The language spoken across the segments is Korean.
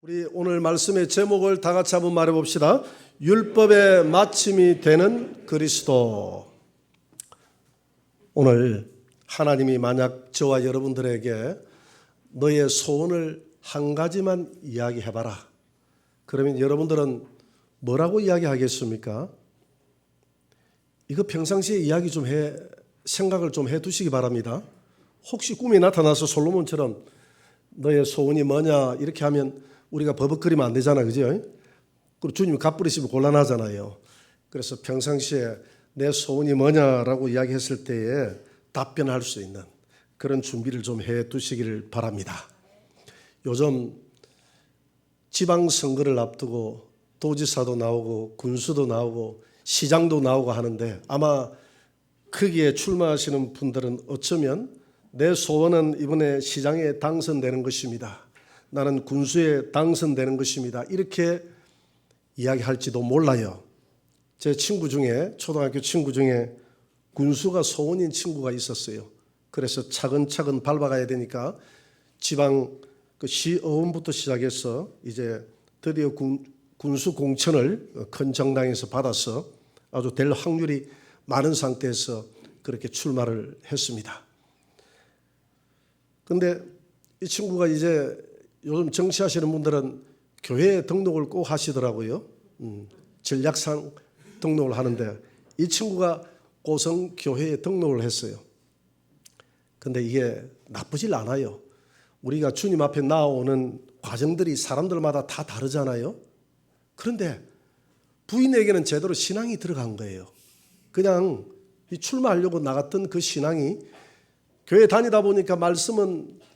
우리 오늘 말씀의 제목을 다 같이 한번 말해봅시다. 율법의 마침이 되는 그리스도. 오늘 하나님이 만약 저와 여러분들에게 너의 소원을 한 가지만 이야기해봐라, 그러면 여러분들은 뭐라고 이야기하겠습니까? 이거 평상시에 이야기 좀 생각을 좀 해두시기 바랍니다. 혹시 꿈이 나타나서 솔로몬처럼 너의 소원이 뭐냐 이렇게 하면 우리가 버벅거리면 안 되잖아요, 그죠? 그리고 주님이 갚으시면 곤란하잖아요. 그래서 평상시에 내 소원이 뭐냐라고 이야기했을 때에 답변할 수 있는 그런 준비를 좀 해두시기를 바랍니다. 요즘 지방선거를 앞두고 도지사도 나오고 군수도 나오고 시장도 나오고 하는데, 아마 거기에 출마하시는 분들은 어쩌면 내 소원은 이번에 시장에 당선되는 것입니다, 나는 군수에 당선되는 것입니다, 이렇게 이야기할지도 몰라요. 제 친구 중에, 초등학교 친구 중에 군수가 소원인 친구가 있었어요. 그래서 차근차근 밟아가야 되니까 지방 그 시의원부터 시작해서 이제 드디어 군수 공천을 큰 정당에서 받아서 아주 될 확률이 많은 상태에서 그렇게 출마를 했습니다. 근데 이 친구가 이제 요즘 정치하시는 분들은 교회에 등록을 꼭 하시더라고요. 전략상 등록을 하는데 이 친구가 고성교회에 등록을 했어요. 근데 이게 나쁘질 않아요. 우리가 주님 앞에 나오는 과정들이 사람들마다 다 다르잖아요. 그런데 부인에게는 제대로 신앙이 들어간 거예요. 그냥 출마하려고 나갔던 그 신앙이, 교회 다니다 보니까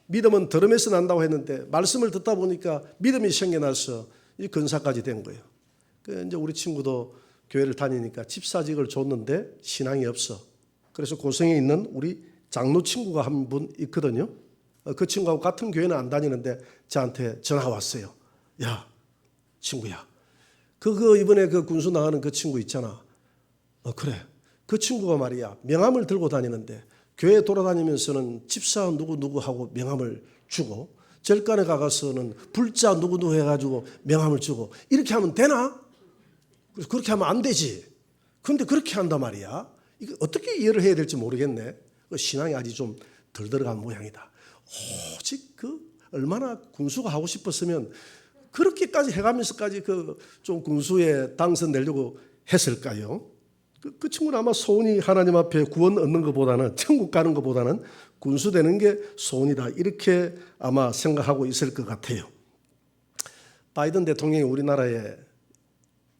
믿음은 들음에서 난다고 했는데 말씀을 듣다 보니까 믿음이 생겨나서 이 근사까지 된 거예요. 이제 우리 친구도 교회를 다니니까 집사직을 줬는데 신앙이 없어. 그래서 고성에 있는 우리 장로 친구가 한 분 있거든요. 그 친구하고 같은 교회는 안 다니는데 저한테 전화가 왔어요. 야, 친구야, 그거 이번에 그 군수 나가는 그 친구 있잖아. 그래. 그 친구가 말이야, 명함을 들고 다니는데 교회 돌아다니면서는 집사 누구누구하고 명함을 주고, 절간에 가서는 불자 누구누구 해가지고 명함을 주고, 이렇게 하면 되나? 그렇게 하면 안 되지. 그런데 그렇게 한단 말이야. 이거 어떻게 이해를 해야 될지 모르겠네. 신앙이 아직 좀 덜 들어간 모양이다. 오직 얼마나 군수가 하고 싶었으면 그렇게까지 해가면서까지 좀 군수에 당선되려고 했을까요? 그 친구는 아마 소원이 하나님 앞에 구원 얻는 것보다는, 천국 가는 것보다는 군수 되는 게 소원이다, 이렇게 아마 생각하고 있을 것 같아요. 바이든 대통령이 우리나라에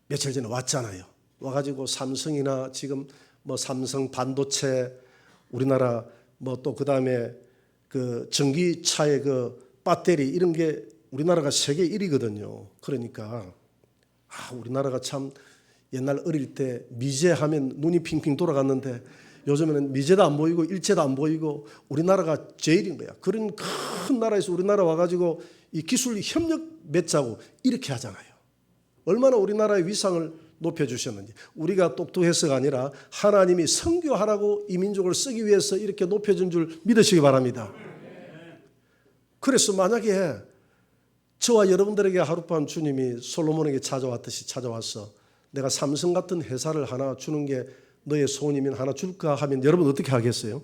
며칠 전에 왔잖아요. 와가지고 삼성이나 지금 삼성 반도체, 우리나라 또 그 다음에 그 전기차의 그 배터리, 이런 게 우리나라가 세계 1위거든요. 그러니까 우리나라가 참 옛날 어릴 때 미제하면 눈이 핑핑 돌아갔는데 요즘에는 미제도 안 보이고 일제도 안 보이고 우리나라가 제일인 거야. 그런 큰 나라에서 우리나라 와가지고 이 기술 협력 맺자고 이렇게 하잖아요. 얼마나 우리나라의 위상을 높여주셨는지. 우리가 똑똑해서가 아니라 하나님이 선교하라고 이 민족을 쓰기 위해서 이렇게 높여준 줄 믿으시기 바랍니다. 그래서 만약에 저와 여러분들에게 하룻밤 주님이 솔로몬에게 찾아왔듯이 찾아와서 내가 삼성 같은 회사를 하나 주는 게 너의 소원이면 하나 줄까 하면 여러분 어떻게 하겠어요?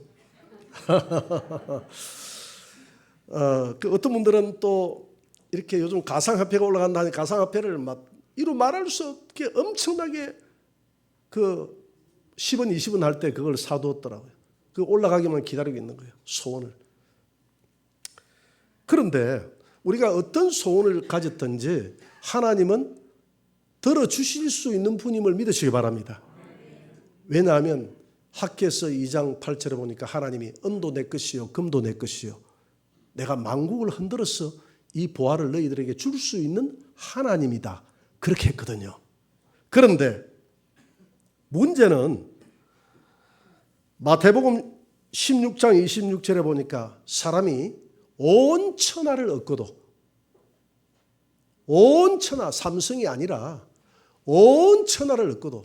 어떤 분들은 또 이렇게 요즘 가상화폐가 올라간다니 가상화폐를 막 이루 말할 수 없게 엄청나게 10원 20원 할 때 그걸 사두었더라고요. 그 올라가기만 기다리고 있는 거예요, 소원을. 그런데 우리가 어떤 소원을 가졌든지 하나님은 들어주실 수 있는 분임을 믿으시기 바랍니다. 왜냐하면 학개서 2장 8절에 보니까 하나님이 은도 내 것이요 금도 내 것이요, 내가 만국을 흔들어서 이 보화를 너희들에게 줄 수 있는 하나님이다, 그렇게 했거든요. 그런데 문제는 마태복음 16장 26절에 보니까 사람이 온 천하를 얻고도, 온 천하, 삼성이 아니라 온 천하를 얻고도,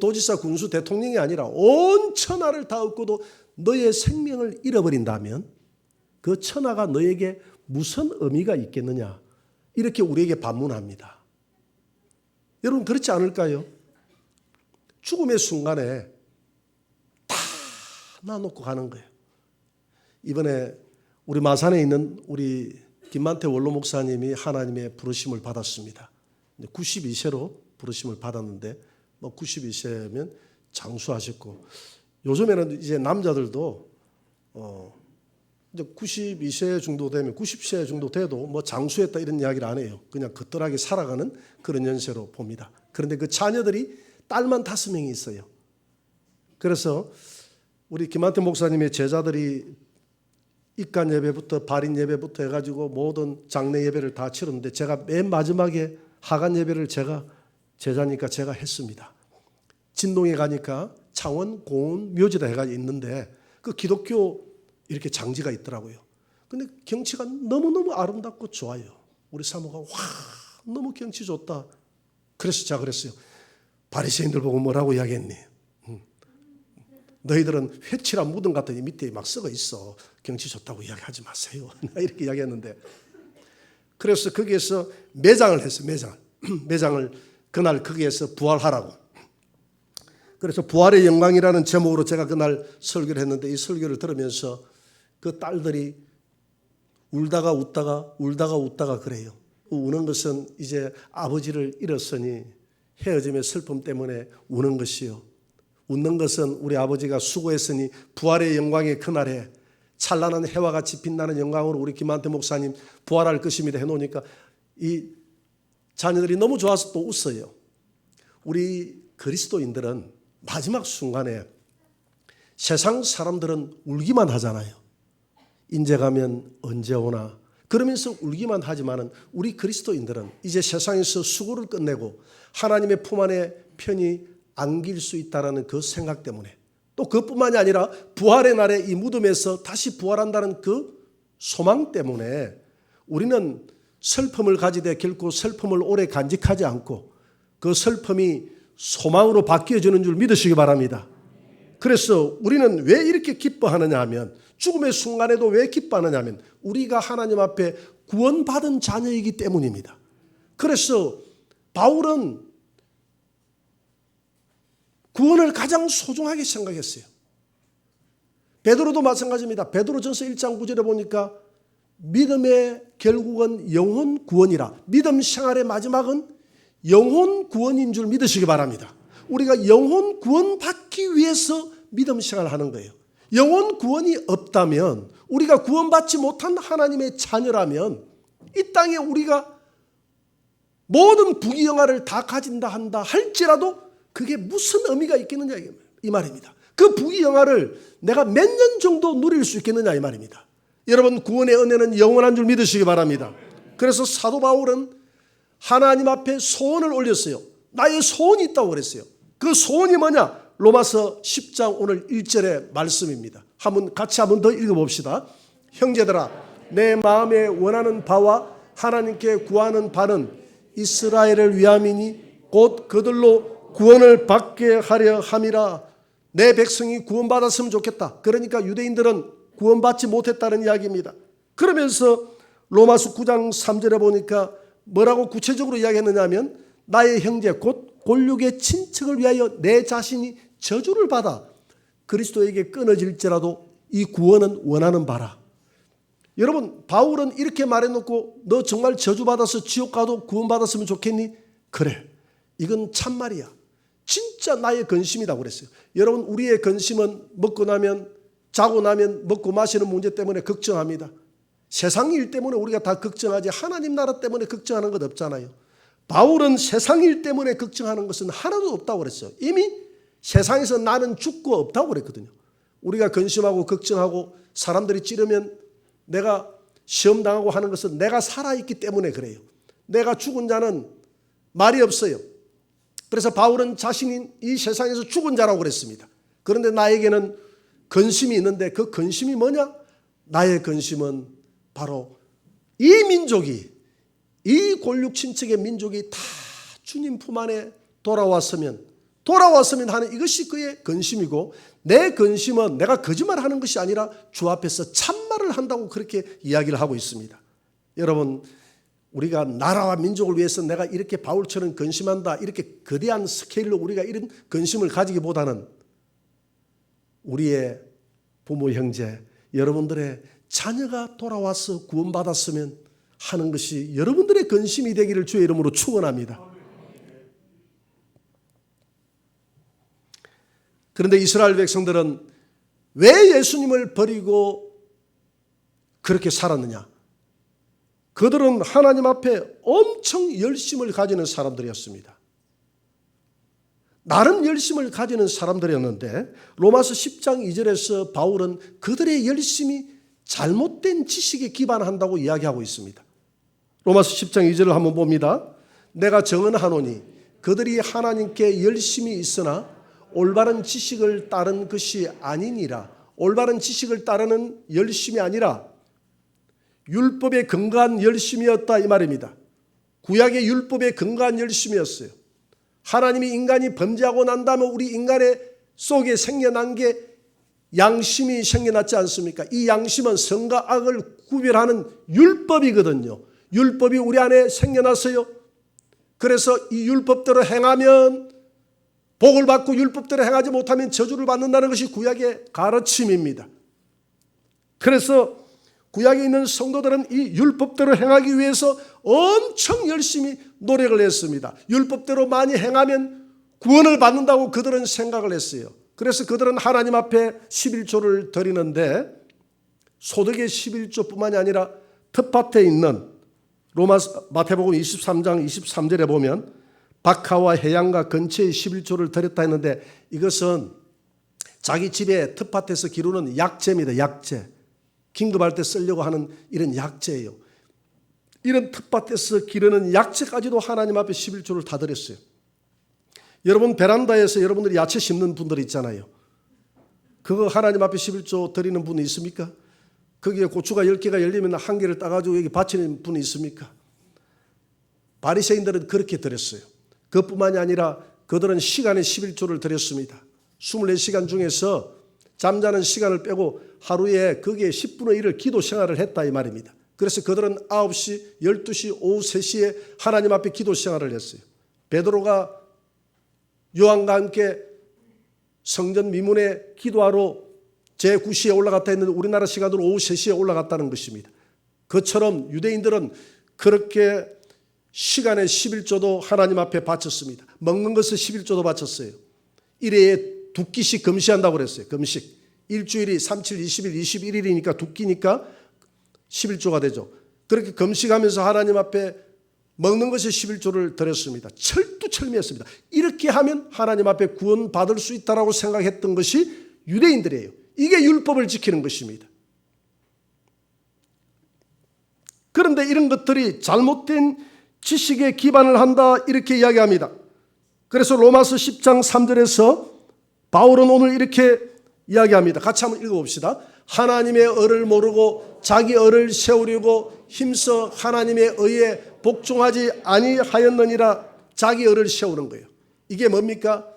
도지사 군수 대통령이 아니라 온 천하를 다 얻고도 너의 생명을 잃어버린다면 그 천하가 너에게 무슨 의미가 있겠느냐? 이렇게 우리에게 반문합니다. 여러분 그렇지 않을까요? 죽음의 순간에 다 놔놓고 가는 거예요. 이번에 우리 마산에 있는 우리 김만태 원로 목사님이 하나님의 부르심을 받았습니다. 92세로 부르심을 받았는데 92세면 장수하셨고, 요즘에는 이제 남자들도 이제 92세 정도 되면 90세 정도 돼도 장수했다 이런 이야기를 안 해요. 그냥 거뜬하게 살아가는 그런 연세로 봅니다. 그런데 그 자녀들이 딸만 5명이 있어요. 그래서 우리 김한태 목사님의 제자들이 입간 예배부터 발인 예배부터 해가지고 모든 장례 예배를 다 치렀는데, 제가 맨 마지막에 하간 예배를 제가 제자니까 제가 했습니다. 진동에 가니까 창원 고은 묘지다 해가 있는데 그 기독교 이렇게 장지가 있더라고요. 근데 경치가 너무너무 아름답고 좋아요. 우리 사모가 와 너무 경치 좋다. 그래서 제가 그랬어요. 바리새인들 보고 뭐라고 이야기했니? 너희들은 회칠한 무덤 같은 밑에 막 썩어 있어. 경치 좋다고 이야기하지 마세요. 이렇게 이야기했는데, 그래서 거기에서 매장을 했어요. 매장을 그날 거기에서 부활하라고. 그래서 부활의 영광이라는 제목으로 제가 그날 설교를 했는데, 이 설교를 들으면서 그 딸들이 울다가 웃다가 그래요. 우는 것은 이제 아버지를 잃었으니 헤어짐의 슬픔 때문에 우는 것이요, 웃는 것은 우리 아버지가 수고했으니 부활의 영광의 그날에 찬란한 해와 같이 빛나는 영광으로 우리 김한태 목사님 부활할 것입니다 해놓으니까 이 자녀들이 너무 좋아서 또 웃어요. 우리 그리스도인들은 마지막 순간에 세상 사람들은 울기만 하잖아요. 인제 가면 언제 오나 그러면서 울기만 하지만은 우리 그리스도인들은 이제 세상에서 수고를 끝내고 하나님의 품 안에 편히 안길 수 있다는 그 생각 때문에, 또 그뿐만이 아니라 부활의 날에 이 무덤에서 다시 부활한다는 그 소망 때문에 우리는 슬픔을 가지되 결코 슬픔을 오래 간직하지 않고 그 슬픔이 소망으로 바뀌어지는 줄 믿으시기 바랍니다. 그래서 우리는 왜 이렇게 기뻐하느냐 하면, 죽음의 순간에도 왜 기뻐하느냐 하면 우리가 하나님 앞에 구원받은 자녀이기 때문입니다. 그래서 바울은 구원을 가장 소중하게 생각했어요. 베드로도 마찬가지입니다. 베드로전서 1장 9절에 보니까 믿음의 결국은 영혼 구원이라, 믿음 생활의 마지막은 영혼 구원인 줄 믿으시기 바랍니다. 우리가 영혼 구원 받기 위해서 믿음 생활을 하는 거예요. 영혼 구원이 없다면, 우리가 구원받지 못한 하나님의 자녀라면 이 땅에 우리가 모든 부귀영화를 다 가진다 한다 할지라도 그게 무슨 의미가 있겠느냐 이 말입니다. 그 부귀영화를 내가 몇 년 정도 누릴 수 있겠느냐 이 말입니다. 여러분, 구원의 은혜는 영원한 줄 믿으시기 바랍니다. 그래서 사도 바울은 하나님 앞에 소원을 올렸어요. 나의 소원이 있다고 그랬어요. 그 소원이 뭐냐? 로마서 10장 오늘 1절의 말씀입니다. 같이 한번 더 읽어봅시다. 형제들아, 내 마음에 원하는 바와 하나님께 구하는 바는 이스라엘을 위함이니 곧 그들로 구원을 받게 하려 함이라. 내 백성이 구원받았으면 좋겠다. 그러니까 유대인들은 구원받지 못했다는 이야기입니다. 그러면서 로마서 9장 3절에 보니까 뭐라고 구체적으로 이야기했느냐 하면, 나의 형제 곧 골육의 친척을 위하여 내 자신이 저주를 받아 그리스도에게 끊어질지라도 이 구원은 원하는 바라. 여러분, 바울은 이렇게 말해놓고 너 정말 저주받아서 지옥 가도 구원받았으면 좋겠니? 그래, 이건 참말이야. 진짜 나의 근심이라고 그랬어요. 여러분, 우리의 근심은 먹고 나면, 자고 나면 먹고 마시는 문제 때문에 걱정합니다. 세상 일 때문에 우리가 다 걱정하지 하나님 나라 때문에 걱정하는 것 없잖아요. 바울은 세상 일 때문에 걱정하는 것은 하나도 없다고 그랬어요. 이미 세상에서 나는 죽고 없다고 그랬거든요. 우리가 근심하고 걱정하고 사람들이 찌르면 내가 시험당하고 하는 것은 내가 살아있기 때문에 그래요. 내가 죽은 자는 말이 없어요. 그래서 바울은 자신이 이 세상에서 죽은 자라고 그랬습니다. 그런데 나에게는 근심이 있는데 그 근심이 뭐냐? 나의 근심은 바로 이 민족이, 이 골육 친척의 민족이 다 주님 품 안에 돌아왔으면 하는 이것이 그의 근심이고, 내 근심은 내가 거짓말하는 것이 아니라 주 앞에서 참말을 한다고 그렇게 이야기를 하고 있습니다. 여러분, 우리가 나라와 민족을 위해서 내가 이렇게 바울처럼 근심한다, 이렇게 거대한 스케일로 우리가 이런 근심을 가지기보다는 우리의 부모, 형제, 여러분들의 자녀가 돌아와서 구원받았으면 하는 것이 여러분들의 근심이 되기를 주의 이름으로 축원합니다. 그런데 이스라엘 백성들은 왜 예수님을 버리고 그렇게 살았느냐? 그들은 하나님 앞에 엄청 열심을 가지는 사람들이었습니다. 나름 열심을 가지는 사람들이었는데 로마서 10장 2절에서 바울은 그들의 열심이 잘못된 지식에 기반한다고 이야기하고 있습니다. 로마서 10장 2절을 한번 봅니다. 내가 정언하노니 그들이 하나님께 열심이 있으나 올바른 지식을 따른 것이 아니니라. 올바른 지식을 따르는 열심이 아니라 율법에 근거한 열심이었다 이 말입니다. 구약의 율법에 근거한 열심이었어요. 하나님이 인간이 범죄하고 난 다음에 우리 인간의 속에 생겨난 게 양심이 생겨났지 않습니까? 이 양심은 선과 악을 구별하는 율법이거든요. 율법이 우리 안에 생겨났어요. 그래서 이 율법대로 행하면 복을 받고 율법대로 행하지 못하면 저주를 받는다는 것이 구약의 가르침입니다. 그래서 구약에 있는 성도들은 이 율법대로 행하기 위해서 엄청 열심히 노력을 했습니다. 율법대로 많이 행하면 구원을 받는다고 그들은 생각을 했어요. 그래서 그들은 하나님 앞에 11조를 드리는데 소득의 11조뿐만이 아니라 텃밭에 있는 마태복음 23장 23절에 보면 박하와 해양과 근처의 11조를 드렸다 했는데 이것은 자기 집에 텃밭에서 기르는 약재입니다. 약재. 긴급할 때 쓰려고 하는 이런 약재예요. 이런 텃밭에서 기르는 약재까지도 하나님 앞에 11조를 다 드렸어요. 여러분 베란다에서 여러분들이 야채 심는 분들 있잖아요. 그거 하나님 앞에 11조 드리는 분이 있습니까? 거기에 고추가 10개가 열리면 한 개를 따가지고 여기 바치는 분이 있습니까? 바리새인들은 그렇게 드렸어요. 그것뿐만이 아니라 그들은 시간에 11조를 드렸습니다. 24시간 중에서 잠자는 시간을 빼고 하루에 거기에 10분의 1을 기도 생활을 했다 이 말입니다. 그래서 그들은 9시, 12시, 오후 3시에 하나님 앞에 기도 생활을 했어요. 베드로가 요한과 함께 성전 미문에 기도하러 제9시에 올라갔다 했는데 우리나라 시간으로 오후 3시에 올라갔다는 것입니다. 그처럼 유대인들은 그렇게 시간에 11조도 하나님 앞에 바쳤습니다. 먹는 것을 11조도 바쳤어요. 일회에 2끼씩 금시한다고 그랬어요. 금식. 일주일이 37, 20일, 21일이니까 2끼니까 11조가 되죠. 그렇게 금식하면서 하나님 앞에 먹는 것에 11조를 드렸습니다. 철두철미했습니다. 이렇게 하면 하나님 앞에 구원받을 수 있다고 생각했던 것이 유대인들이에요. 이게 율법을 지키는 것입니다. 그런데 이런 것들이 잘못된 지식에 기반을 한다 이렇게 이야기합니다. 그래서 로마서 10장 3절에서 바울은 오늘 이렇게 이야기합니다. 같이 한번 읽어봅시다. 하나님의 의를 모르고 자기 의를 세우려고 힘써 하나님의 의에 복종하지 아니하였느니라. 자기 의를 세우는 거예요. 이게 뭡니까?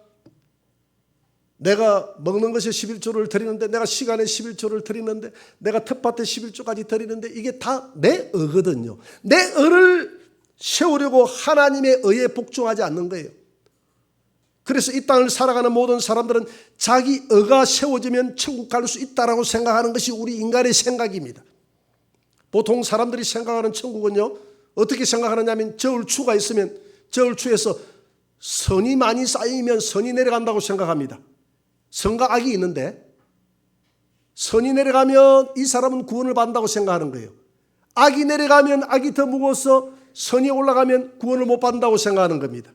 내가 먹는 것에 11조를 드리는데 내가 시간에 11조를 드리는데 내가 텃밭에 11조까지 드리는데 이게 다 내 의거든요. 내 의를 세우려고 하나님의 의에 복종하지 않는 거예요. 그래서 이 땅을 살아가는 모든 사람들은 자기 의가 세워지면 천국 갈 수 있다라고 생각하는 것이 우리 인간의 생각입니다. 보통 사람들이 생각하는 천국은요, 어떻게 생각하느냐면 저울추가 있으면 저울추에서 선이 많이 쌓이면 선이 내려간다고 생각합니다. 선과 악이 있는데 선이 내려가면 이 사람은 구원을 받는다고 생각하는 거예요. 악이 내려가면 악이 더 무거워서 선이 올라가면 구원을 못 받는다고 생각하는 겁니다.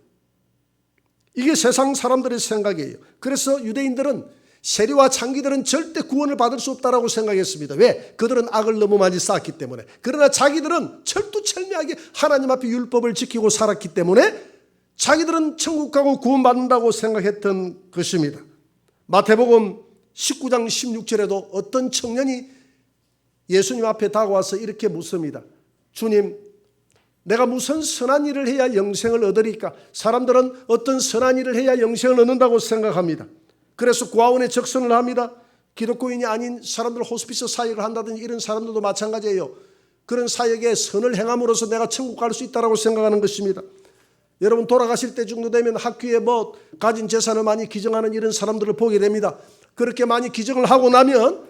이게 세상 사람들의 생각이에요. 그래서 유대인들은 세리와 창기들은 절대 구원을 받을 수 없다고 생각했습니다. 왜? 그들은 악을 너무 많이 쌓았기 때문에. 그러나 자기들은 철두철미하게 하나님 앞에 율법을 지키고 살았기 때문에 자기들은 천국 가고 구원받는다고 생각했던 것입니다. 마태복음 19장 16절에도 어떤 청년이 예수님 앞에 다가와서 이렇게 묻습니다. 주님, 내가 무슨 선한 일을 해야 영생을 얻으리까? 사람들은 어떤 선한 일을 해야 영생을 얻는다고 생각합니다. 그래서 고아원에 적선을 합니다. 기독교인이 아닌 사람들 호스피스 사역을 한다든지 이런 사람들도 마찬가지예요. 그런 사역에 선을 행함으로써 내가 천국 갈 수 있다고 생각하는 것입니다. 여러분 돌아가실 때 정도 되면 학교에 가진 재산을 많이 기증하는 이런 사람들을 보게 됩니다. 그렇게 많이 기증을 하고 나면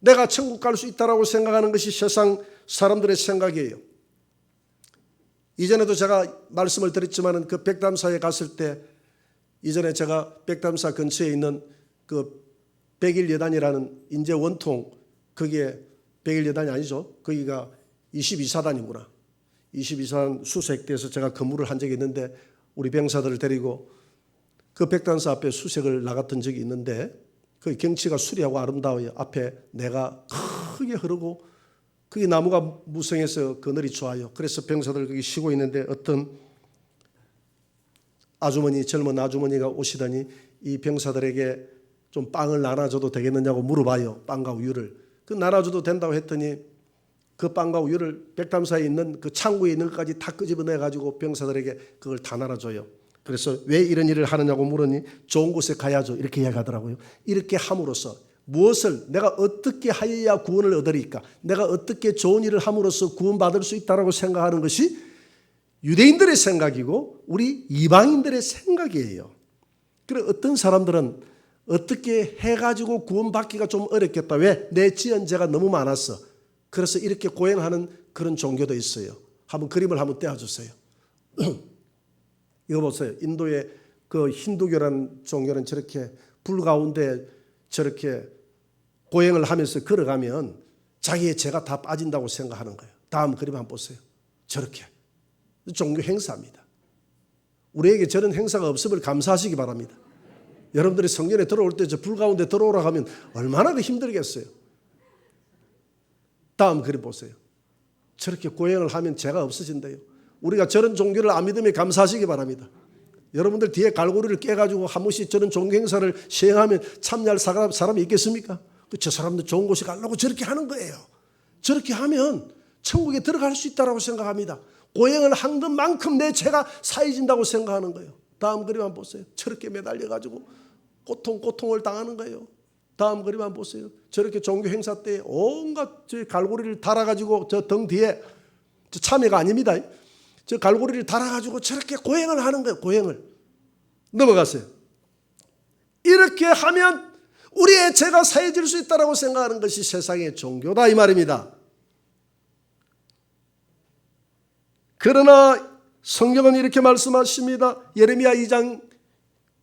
내가 천국 갈 수 있다고 생각하는 것이 세상 사람들의 생각이에요. 이전에도 제가 말씀을 드렸지만 그 백담사에 갔을 때 이전에 제가 백담사 근처에 있는 그 백일여단이라는 인제 원통, 거기에 백일여단이 아니죠. 거기가 22사단이구나. 22사단 수색대에서 제가 근무를 한 적이 있는데 우리 병사들을 데리고 그 백담사 앞에 수색을 나갔던 적이 있는데 그 경치가 수리하고 아름다워요. 앞에 내가 크게 흐르고 거기 나무가 무성해서 그늘이 좋아요. 그래서 병사들 거기 쉬고 있는데 어떤 아주머니, 젊은 아주머니가 오시더니 이 병사들에게 좀 빵을 나눠줘도 되겠느냐고 물어봐요. 빵과 우유를. 그 나눠줘도 된다고 했더니 그 빵과 우유를 백담사에 있는 그 창고에 있는 것까지 다 끄집어내가지고 병사들에게 그걸 다 나눠줘요. 그래서 왜 이런 일을 하느냐고 물으니 좋은 곳에 가야죠. 이렇게 이야기하더라고요. 이렇게 함으로써 무엇을 내가 어떻게 하여야 구원을 얻으리까? 내가 어떻게 좋은 일을 함으로써 구원받을 수 있다고 생각하는 것이 유대인들의 생각이고 우리 이방인들의 생각이에요. 그래 어떤 사람들은 어떻게 해가지고 구원받기가 좀 어렵겠다. 왜? 내 지은 죄가 너무 많았어. 그래서 이렇게 고행하는 그런 종교도 있어요. 한번 그림을 한번 떼어주세요. 이거 보세요. 인도의 그 힌두교라는 종교는 저렇게 불 가운데 저렇게 고행을 하면서 걸어가면 자기의 죄가 다 빠진다고 생각하는 거예요. 다음 그림 한번 보세요. 저렇게. 종교 행사입니다. 우리에게 저런 행사가 없음을 감사하시기 바랍니다. 여러분들이 성전에 들어올 때 저 불 가운데 들어오라 하면 얼마나 힘들겠어요. 다음 그림 보세요. 저렇게 고행을 하면 죄가 없어진대요. 우리가 저런 종교를 안 믿으면 감사하시기 바랍니다. 여러분들 뒤에 갈고리를 깨가지고 한 번씩 저런 종교 행사를 시행하면 참여할 사람이 있겠습니까? 저 사람들 좋은 곳에 가려고 저렇게 하는 거예요. 저렇게 하면 천국에 들어갈 수 있다고 생각합니다. 고행을 한 것만큼 내 죄가 사해진다고 생각하는 거예요. 다음 그림 한번 보세요. 저렇게 매달려가지고 고통을 당하는 거예요. 다음 그림 한번 보세요. 저렇게 종교 행사 때 온갖 저 갈고리를 달아가지고 저 등 뒤에 저 참여가 아닙니다. 저 갈고리를 달아가지고 저렇게 고행을 하는 거예요. 고행을. 넘어갔어요. 이렇게 하면 우리의 죄가 사해질 수 있다고 생각하는 것이 세상의 종교다 이 말입니다. 그러나 성경은 이렇게 말씀하십니다. 예레미야 2장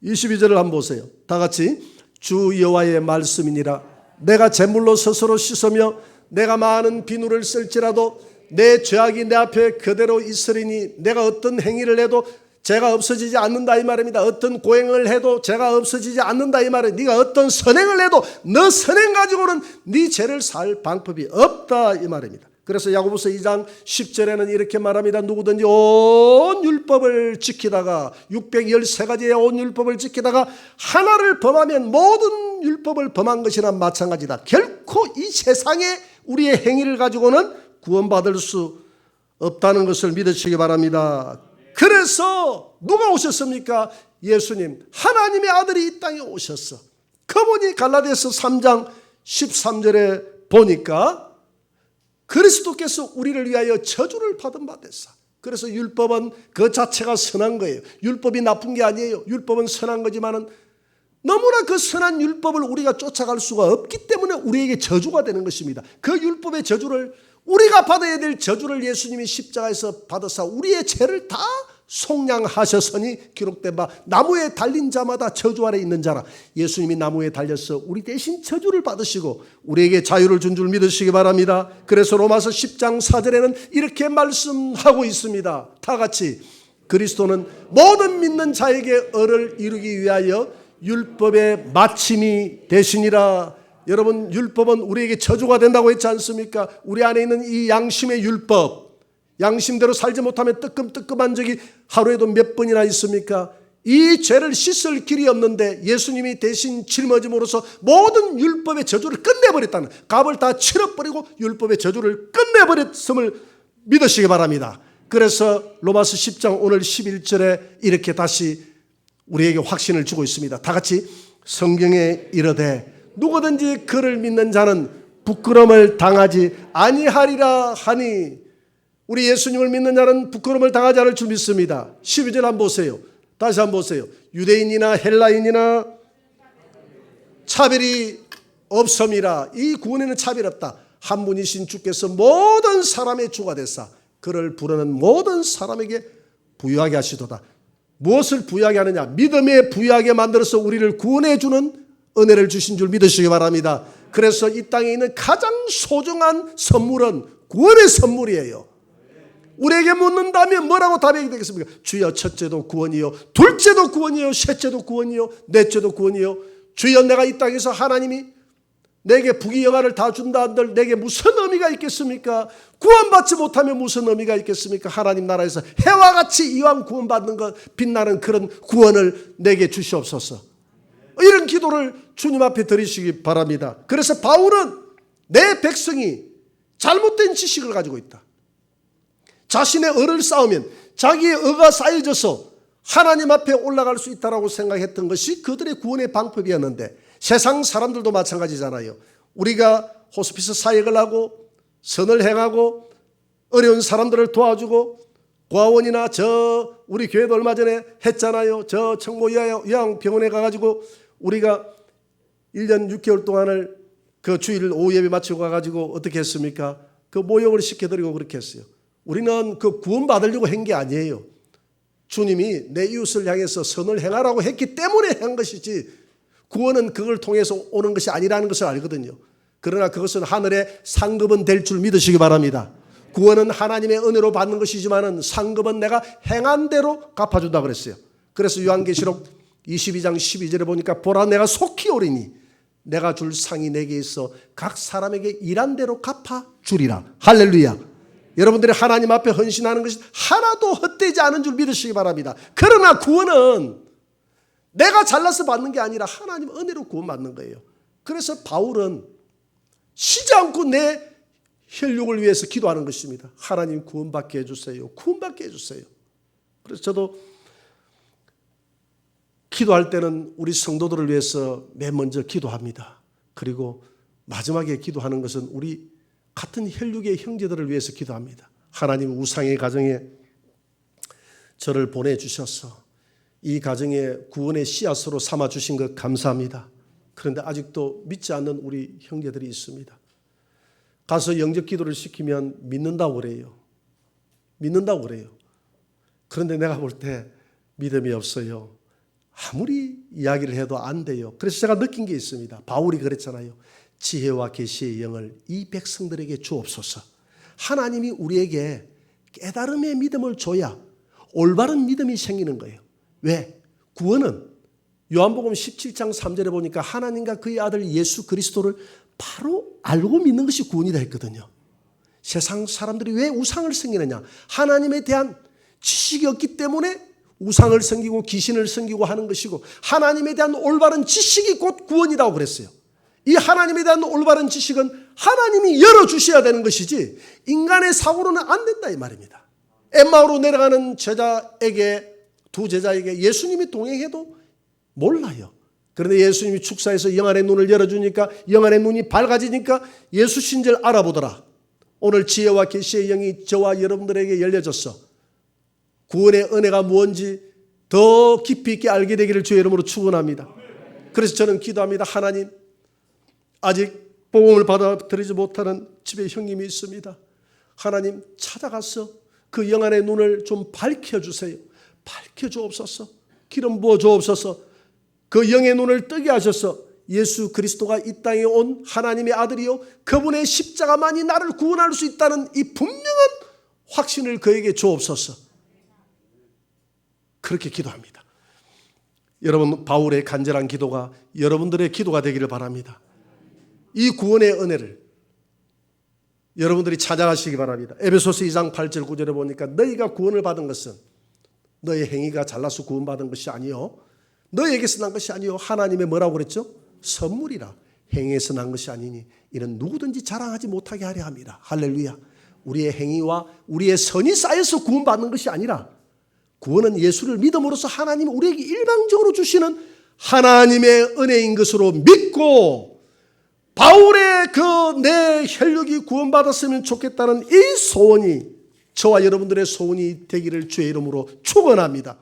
22절을 한번 보세요. 다 같이 주 여호와의 말씀이니라. 내가 제물로 스스로 씻으며 내가 많은 비누를 쓸지라도 내 죄악이 내 앞에 그대로 있으리니 내가 어떤 행위를 해도 죄가 없어지지 않는다 이 말입니다. 어떤 고행을 해도 죄가 없어지지 않는다 이 말은 네가 어떤 선행을 해도 너 선행 가지고는 네 죄를 살 방법이 없다 이 말입니다. 그래서 야고보서 2장 10절에는 이렇게 말합니다. 누구든지 온 율법을 지키다가 613가지의 온 율법을 지키다가 하나를 범하면 모든 율법을 범한 것이나 마찬가지다. 결코 이 세상에 우리의 행위를 가지고는 구원받을 수 없다는 것을 믿으시기 바랍니다. 그래서 누가 오셨습니까? 예수님 하나님의 아들이 이 땅에 오셨어. 그분이 갈라디아서 3장 13절에 보니까 그리스도께서 우리를 위하여 저주를 받은 바 됐어. 그래서 율법은 그 자체가 선한 거예요. 율법이 나쁜 게 아니에요. 율법은 선한 거지만은 너무나 그 선한 율법을 우리가 쫓아갈 수가 없기 때문에 우리에게 저주가 되는 것입니다. 그 율법의 저주를 우리가 받아야 될 저주를 예수님이 십자가에서 받으사 우리의 죄를 다 속량하셨으니 기록된 바 나무에 달린 자마다 저주 아래 있는 자라. 예수님이 나무에 달려서 우리 대신 저주를 받으시고 우리에게 자유를 준 줄 믿으시기 바랍니다. 그래서 로마서 10장 4절에는 이렇게 말씀하고 있습니다. 다 같이 그리스도는 모든 믿는 자에게 의를 이루기 위하여 율법의 마침이 되시니라. 여러분 율법은 우리에게 저주가 된다고 했지 않습니까? 우리 안에 있는 이 양심의 율법, 양심대로 살지 못하면 뜨끔뜨끔한 적이 하루에도 몇 번이나 있습니까? 이 죄를 씻을 길이 없는데 예수님이 대신 짊어짐으로써 모든 율법의 저주를 끝내버렸다는, 값을 다 치러버리고 율법의 저주를 끝내버렸음을 믿으시기 바랍니다. 그래서 로마서 10장 오늘 11절에 이렇게 다시 우리에게 확신을 주고 있습니다. 다 같이 성경에 이르되 누구든지 그를 믿는 자는 부끄러움을 당하지 아니하리라 하니. 우리 예수님을 믿는 자는 부끄러움을 당하지 않을 줄 믿습니다. 12절 한번 보세요. 다시 한번 보세요. 유대인이나 헬라인이나 차별이 없음이라. 이 구원에는 차별이 없다. 한 분이신 주께서 모든 사람의 주가 되사 그를 부르는 모든 사람에게 부유하게 하시도다. 무엇을 부유하게 하느냐? 믿음에 부유하게 만들어서 우리를 구원해 주는 은혜를 주신 줄 믿으시기 바랍니다. 그래서 이 땅에 있는 가장 소중한 선물은 구원의 선물이에요. 우리에게 묻는다면 뭐라고 답하게 되겠습니까? 주여, 첫째도 구원이요, 둘째도 구원이요, 셋째도 구원이요, 넷째도 구원이요. 주여, 내가 이 땅에서 하나님이 내게 부귀영화를 다 준다 한들 내게 무슨 의미가 있겠습니까? 구원받지 못하면 무슨 의미가 있겠습니까? 하나님 나라에서 해와 같이 이왕 구원받는 것 빛나는 그런 구원을 내게 주시옵소서. 이런 기도를 주님 앞에 드리시기 바랍니다. 그래서 바울은 내 백성이 잘못된 지식을 가지고 있다. 자신의 의를 쌓으면 자기의 의가 쌓여져서 하나님 앞에 올라갈 수 있다라고 생각했던 것이 그들의 구원의 방법이었는데, 세상 사람들도 마찬가지잖아요. 우리가 호스피스 사역을 하고 선을 행하고 어려운 사람들을 도와주고 고아원이나 우리 교회도 얼마 전에 했잖아요. 청모 요양병원에 가가지고 우리가 1년 6개월 동안을 그 주일 오후 예배 마치고 가가지고 어떻게 했습니까? 그 모욕을 시켜드리고 그렇게 했어요. 우리는 그 구원받으려고 한 게 아니에요. 주님이 내 이웃을 향해서 선을 행하라고 했기 때문에 한 것이지, 구원은 그걸 통해서 오는 것이 아니라는 것을 알거든요. 그러나 그것은 하늘의 상급은 될 줄 믿으시기 바랍니다. 구원은 하나님의 은혜로 받는 것이지만 상급은 내가 행한 대로 갚아준다 그랬어요. 그래서 요한계시록 22장 12절에 보니까 보라, 내가 속히 오리니 내가 줄 상이 내게 있어 각 사람에게 일한 대로 갚아주리라. 할렐루야. 여러분들이 하나님 앞에 헌신하는 것이 하나도 헛되지 않은 줄 믿으시기 바랍니다. 그러나 구원은 내가 잘나서 받는 게 아니라 하나님 은혜로 구원받는 거예요. 그래서 바울은 쉬지 않고 내 혈육을 위해서 기도하는 것입니다. 하나님 구원받게 해주세요. 구원받게 해주세요. 그래서 저도 기도할 때는 우리 성도들을 위해서 맨 먼저 기도합니다. 그리고 마지막에 기도하는 것은 우리 같은 혈육의 형제들을 위해서 기도합니다. 하나님 우상의 가정에 저를 보내주셔서 이 가정에 구원의 씨앗으로 삼아주신 것 감사합니다. 그런데 아직도 믿지 않는 우리 형제들이 있습니다. 가서 영접 기도를 시키면 믿는다고 그래요. 믿는다고 그래요. 그런데 내가 볼 때 믿음이 없어요. 아무리 이야기를 해도 안 돼요. 그래서 제가 느낀 게 있습니다. 바울이 그랬잖아요. 지혜와 계시의 영을 이 백성들에게 주옵소서. 하나님이 우리에게 깨달음의 믿음을 줘야 올바른 믿음이 생기는 거예요. 왜? 구원은 요한복음 17장 3절에 보니까 하나님과 그의 아들 예수 그리스도를 바로 알고 믿는 것이 구원이다 했거든요. 세상 사람들이 왜 우상을 섬기느냐? 하나님에 대한 지식이 없기 때문에 우상을 섬기고 귀신을 섬기고 하는 것이고, 하나님에 대한 올바른 지식이 곧 구원이라고 그랬어요. 이 하나님에 대한 올바른 지식은 하나님이 열어주셔야 되는 것이지 인간의 사고로는 안 된다 이 말입니다. 엠마오로 내려가는 두 제자에게 예수님이 동행해도 몰라요. 그런데 예수님이 축사해서 영안의 눈을 열어주니까, 영안의 눈이 밝아지니까 예수신 줄 알아보더라. 오늘 지혜와 계시의 영이 저와 여러분들에게 열려졌어. 구원의 은혜가 무엇인지 더 깊이 있게 알게 되기를 주의 이름으로 축원합니다. 그래서 저는 기도합니다. 하나님, 아직 복음을 받아들이지 못하는 집에 형님이 있습니다. 하나님, 찾아가서 그 영안의 눈을 좀 밝혀주세요. 밝혀주옵소서. 기름 부어주옵소서. 그 영의 눈을 뜨게 하셔서 예수 그리스도가 이 땅에 온 하나님의 아들이요, 그분의 십자가만이 나를 구원할 수 있다는 이 분명한 확신을 그에게 주옵소서. 그렇게 기도합니다. 여러분, 바울의 간절한 기도가 여러분들의 기도가 되기를 바랍니다. 이 구원의 은혜를 여러분들이 찾아가시기 바랍니다. 에베소서 2장 8절 9절에 보니까 너희가 구원을 받은 것은 너의 행위가 잘나서 구원받은 것이 아니요, 너희에게서 난 것이 아니요, 하나님의 뭐라고 그랬죠? 선물이라. 행위에서 난 것이 아니니 이는 누구든지 자랑하지 못하게 하려 함이라. 할렐루야. 우리의 행위와 우리의 선이 쌓여서 구원받는 것이 아니라, 구원은 예수를 믿음으로써 하나님이 우리에게 일방적으로 주시는 하나님의 은혜인 것으로 믿고 바울의 그 내 혈육이 구원받았으면 좋겠다는 이 소원이 저와 여러분들의 소원이 되기를 주의 이름으로 축원합니다.